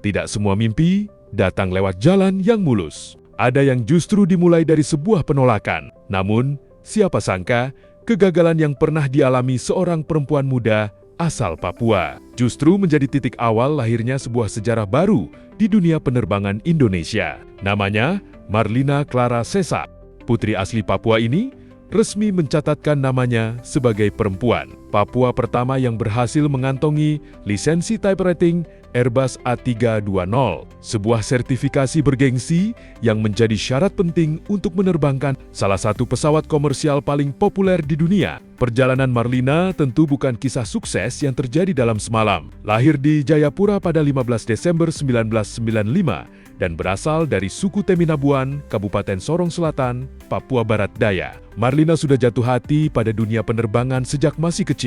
Tidak semua mimpi datang lewat jalan yang mulus. Ada yang justru dimulai dari sebuah penolakan. Namun, siapa sangka kegagalan yang pernah dialami seorang perempuan muda asal Papua justru menjadi titik awal lahirnya sebuah sejarah baru di dunia penerbangan Indonesia. Namanya Marlina Clara Sesa. Putri asli Papua ini resmi mencatatkan namanya sebagai perempuan Papua pertama yang berhasil mengantongi lisensi typewriting Airbus A320, sebuah sertifikasi bergengsi yang menjadi syarat penting untuk menerbangkan salah satu pesawat komersial paling populer di dunia. Perjalanan Marlina tentu bukan kisah sukses yang terjadi dalam semalam. Lahir di Jayapura pada 15 Desember 1995 dan berasal dari suku Teminabuan, Kabupaten Sorong Selatan, Papua Barat Daya. Marlina sudah jatuh hati pada dunia penerbangan sejak masih kecil.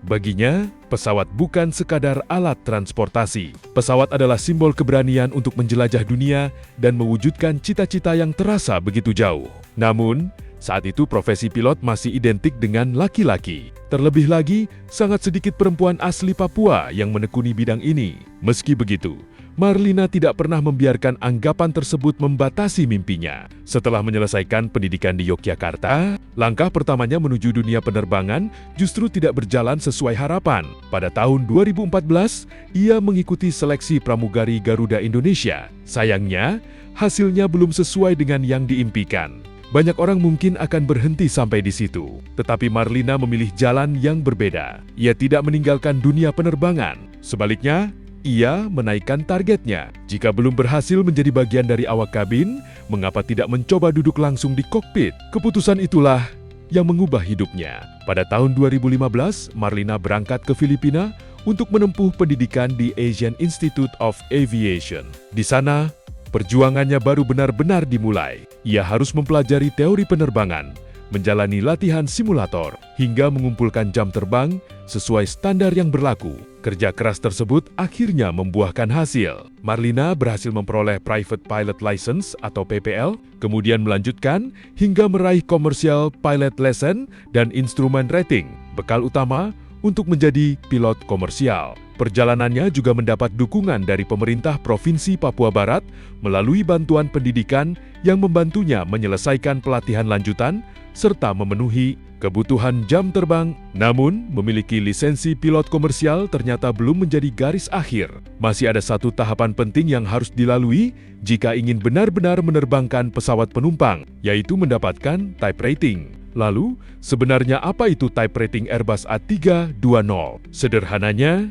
Baginya, pesawat bukan sekadar alat transportasi. Pesawat adalah simbol keberanian untuk menjelajah dunia dan mewujudkan cita-cita yang terasa begitu jauh. Namun, saat itu profesi pilot masih identik dengan laki-laki. Terlebih lagi, sangat sedikit perempuan asli Papua yang menekuni bidang ini. Meski begitu, Marlina tidak pernah membiarkan anggapan tersebut membatasi mimpinya. Setelah menyelesaikan pendidikan di Yogyakarta, langkah pertamanya menuju dunia penerbangan justru tidak berjalan sesuai harapan. Pada tahun 2014, ia mengikuti seleksi pramugari Garuda Indonesia. Sayangnya, hasilnya belum sesuai dengan yang diimpikan. Banyak orang mungkin akan berhenti sampai di situ, tetapi Marlina memilih jalan yang berbeda. Ia tidak meninggalkan dunia penerbangan. Sebaliknya, ia menaikkan targetnya. Jika belum berhasil menjadi bagian dari awak kabin, mengapa tidak mencoba duduk langsung di kokpit? Keputusan itulah yang mengubah hidupnya. Pada tahun 2015, Marlina berangkat ke Filipina untuk menempuh pendidikan di Asian Institute of Aviation. Di sana, perjuangannya baru benar-benar dimulai. Ia harus mempelajari teori penerbangan, menjalani latihan simulator, hingga mengumpulkan jam terbang sesuai standar yang berlaku. Kerja keras tersebut akhirnya membuahkan hasil. Marlina berhasil memperoleh Private Pilot License atau PPL, kemudian melanjutkan hingga meraih Commercial Pilot Lesson dan Instrument Rating, bekal utama untuk menjadi pilot komersial. Perjalanannya juga mendapat dukungan dari pemerintah Provinsi Papua Barat melalui bantuan pendidikan yang membantunya menyelesaikan pelatihan lanjutan serta memenuhi kebutuhan jam terbang. Namun, memiliki lisensi pilot komersial ternyata belum menjadi garis akhir. Masih ada satu tahapan penting yang harus dilalui jika ingin benar-benar menerbangkan pesawat penumpang, yaitu mendapatkan type rating. Lalu, sebenarnya apa itu type rating Airbus A320? Sederhananya,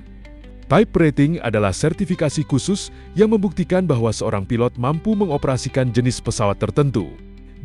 type rating adalah sertifikasi khusus yang membuktikan bahwa seorang pilot mampu mengoperasikan jenis pesawat tertentu.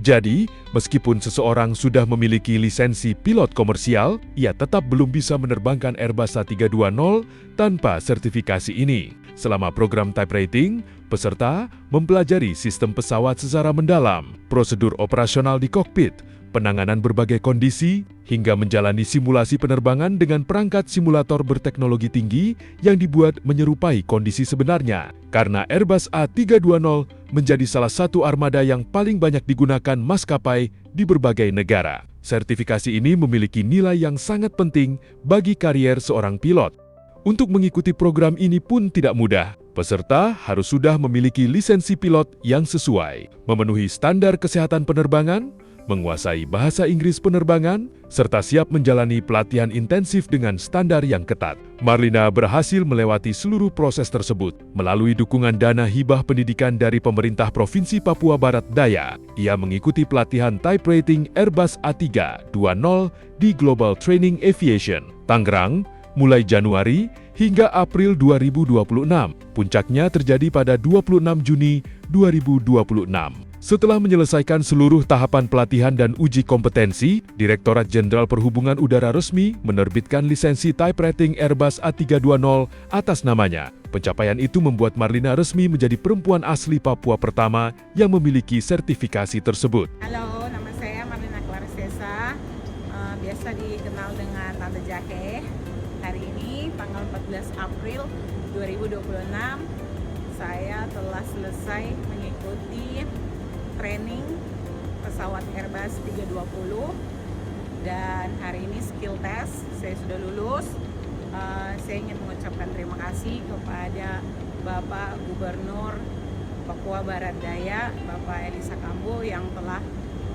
Jadi, meskipun seseorang sudah memiliki lisensi pilot komersial, ia tetap belum bisa menerbangkan Airbus A320 tanpa sertifikasi ini. Selama program type rating, peserta mempelajari sistem pesawat secara mendalam, prosedur operasional di kokpit, penanganan berbagai kondisi, hingga menjalani simulasi penerbangan dengan perangkat simulator berteknologi tinggi yang dibuat menyerupai kondisi sebenarnya. Karena Airbus A320 menjadi salah satu armada yang paling banyak digunakan maskapai di berbagai negara. Sertifikasi ini memiliki nilai yang sangat penting bagi karier seorang pilot. Untuk mengikuti program ini pun tidak mudah. Peserta harus sudah memiliki lisensi pilot yang sesuai, memenuhi standar kesehatan penerbangan, menguasai bahasa Inggris penerbangan, serta siap menjalani pelatihan intensif dengan standar yang ketat. Marlina berhasil melewati seluruh proses tersebut melalui dukungan dana hibah pendidikan dari pemerintah Provinsi Papua Barat Daya. Ia mengikuti pelatihan type rating Airbus A320 di Global Training Aviation, Tangerang, mulai Januari hingga April 2026. Puncaknya terjadi pada 26 Juni 2026. Setelah menyelesaikan seluruh tahapan pelatihan dan uji kompetensi, Direktorat Jenderal Perhubungan Udara resmi menerbitkan lisensi type rating Airbus A320 atas namanya. Pencapaian itu membuat Marlina resmi menjadi perempuan asli Papua pertama yang memiliki sertifikasi tersebut. Halo, nama saya Marlina Clara Sesa, biasa dikenal dengan Tante Jahe. Hari ini, tanggal 14 April 2026, saya telah selesai mengikuti training pesawat Airbus 320 dan hari ini skill test saya sudah lulus. Saya ingin mengucapkan terima kasih kepada Bapak Gubernur Papua Barat Daya, Bapak Elisa Kambo, yang telah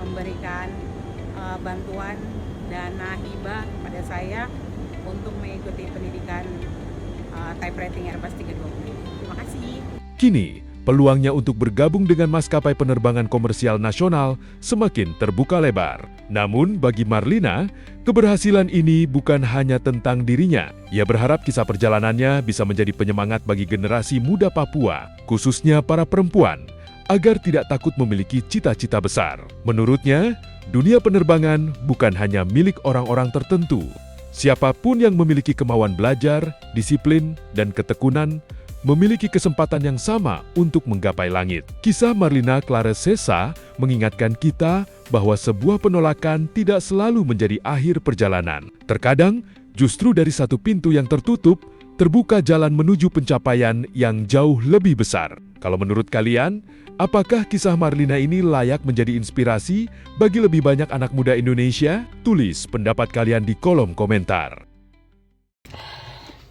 memberikan bantuan dana hibah kepada saya untuk mengikuti pendidikan typewriting Airbus 320. Terima kasih. Kini, peluangnya untuk bergabung dengan maskapai penerbangan komersial nasional semakin terbuka lebar. Namun, bagi Marlina, keberhasilan ini bukan hanya tentang dirinya. Ia berharap kisah perjalanannya bisa menjadi penyemangat bagi generasi muda Papua, khususnya para perempuan, agar tidak takut memiliki cita-cita besar. Menurutnya, dunia penerbangan bukan hanya milik orang-orang tertentu. Siapapun yang memiliki kemauan belajar, disiplin, dan ketekunan memiliki kesempatan yang sama untuk menggapai langit. Kisah Marlina Claresesa mengingatkan kita bahwa sebuah penolakan tidak selalu menjadi akhir perjalanan. Terkadang, justru dari satu pintu yang tertutup, terbuka jalan menuju pencapaian yang jauh lebih besar. Kalau menurut kalian, apakah kisah Marlina ini layak menjadi inspirasi bagi lebih banyak anak muda Indonesia? Tulis pendapat kalian di kolom komentar.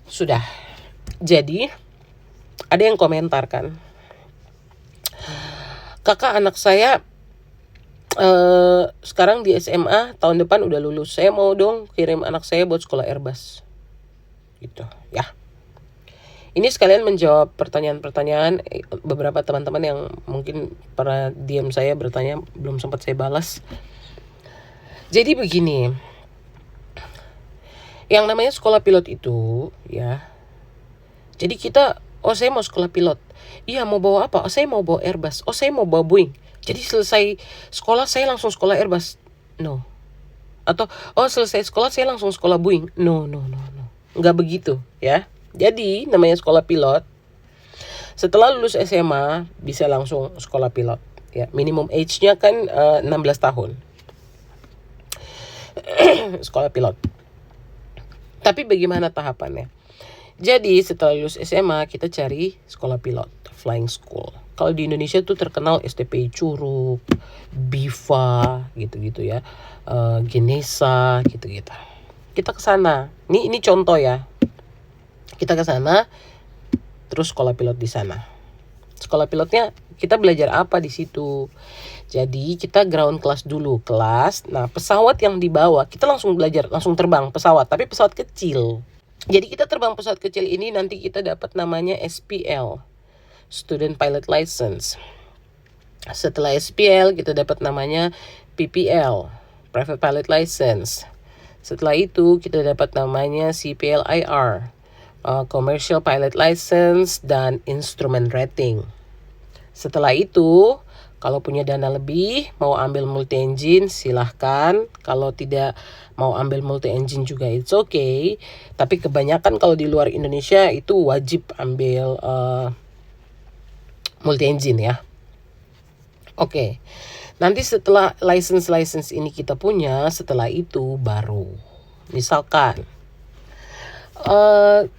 Sudah. Jadi, ada yang komentar kan, kakak, anak saya sekarang di SMA, tahun depan udah lulus, saya mau dong kirim anak saya buat sekolah Airbus gitu ya. Ini sekalian menjawab pertanyaan-pertanyaan beberapa teman-teman yang mungkin pernah DM saya bertanya, belum sempat saya balas. Jadi begini, yang namanya sekolah pilot itu ya, jadi kita, oh saya mau sekolah pilot, iya mau bawa apa? Oh saya mau bawa Airbus, oh saya mau bawa Boeing. Jadi selesai sekolah saya langsung sekolah Airbus, no. Atau oh selesai sekolah saya langsung sekolah Boeing, no. Nggak begitu ya. Jadi namanya sekolah pilot, setelah lulus SMA bisa langsung sekolah pilot ya. Minimum age-nya kan 16 tahun sekolah pilot. Tapi bagaimana tahapannya? Jadi setelah lulus SMA kita cari sekolah pilot, flying school. Kalau di Indonesia tuh terkenal STPI Curug, BIFA gitu-gitu ya, Genesa gitu-gitu. Kita ke sana. Ini contoh ya. Kita ke sana, terus sekolah pilot di sana. Sekolah pilotnya kita belajar apa di situ? Jadi kita ground class dulu, kelas. Nah, pesawat yang dibawa kita langsung belajar, langsung terbang pesawat, tapi pesawat kecil. Jadi kita terbang pesawat kecil ini nanti kita dapat namanya SPL, Student Pilot License. Setelah SPL kita dapat namanya PPL, Private Pilot License. Setelah itu kita dapat namanya CPLIR, Commercial Pilot License dan Instrument Rating. Setelah itu, kalau punya dana lebih, mau ambil multi engine silahkan. Kalau tidak mau ambil multi engine juga it's okay. Tapi kebanyakan kalau di luar Indonesia itu wajib ambil multi engine ya. Oke. Nanti setelah license ini kita punya, setelah itu baru misalkan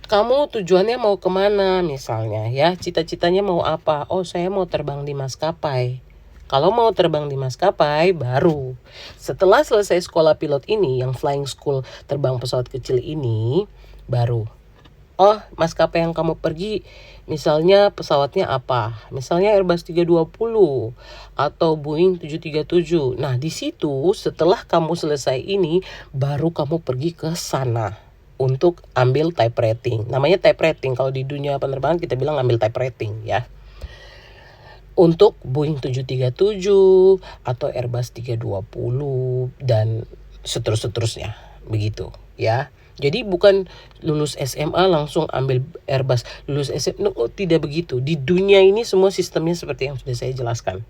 kamu tujuannya mau kemana misalnya ya, cita-citanya mau apa? Oh saya mau terbang di maskapai. Kalau mau terbang di maskapai baru setelah selesai sekolah pilot ini, yang flying school terbang pesawat kecil ini, baru oh maskapai yang kamu pergi misalnya pesawatnya apa, misalnya Airbus 320 atau Boeing 737. Nah di situ setelah kamu selesai ini baru kamu pergi ke sana untuk ambil type rating. Namanya type rating. Kalau di dunia penerbangan kita bilang ambil type rating ya. Untuk Boeing 737 atau Airbus 320 dan seterusnya. Begitu ya. Jadi bukan lulus SMA langsung ambil Airbus. Lulus SMA, no, tidak begitu. Di dunia ini semua sistemnya seperti yang sudah saya jelaskan.